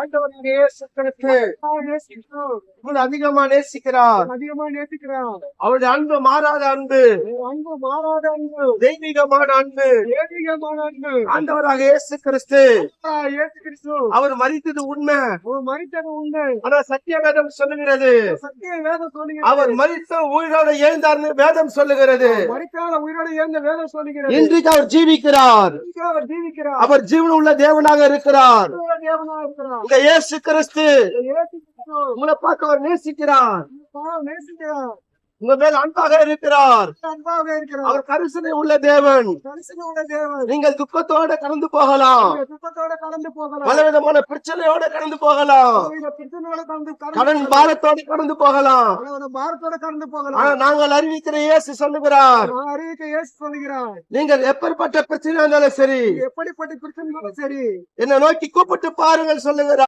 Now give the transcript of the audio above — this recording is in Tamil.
ஆண்டவராகிய இயேசு கிறிஸ்து உங்களை அதிகமா நேசிக்கிறார். அவருடைய அன்பு மாறாத அன்பு, தெய்வீகமான அன்பு. ஆண்டவராக இயேசு கிறிஸ்து அவர் மரித்தது உண்மை. ஆனா சத்திய வேதம் சொல்லுகிறது அவர் மரித்த உயிரோடு எழுந்தார்னு வேதம் சொல்லுகிறது. இன்றைக்கு அவர் ஜீவிக்கிறார். அவர் ஜீவன் உள்ள தேவனாக இருக்கிறார். இந்த இயேசு கிறிஸ்து உங்களை பார்க்க அவர் நேசிக்கிறார். உங்க மேல் அன்பாக இருக்கிறார். அவர் கரிசனை உள்ள தேவன். நீங்கள் துக்கத்தோட கடந்து போகலாம், பலவிதமான பிரச்சனையோட கடந்து போகலாம், கடன் பாரத்தோட கடந்து போகலாம். நாங்கள் அறிவிக்கிற இயேசு சொல்லுகிறார் நீங்கள் எப்படிப்பட்ட பிரச்சனை இருந்தாலும் சரி, என்னை நோக்கி கூப்பிட்டு பாருங்கள் சொல்லுகிறார்.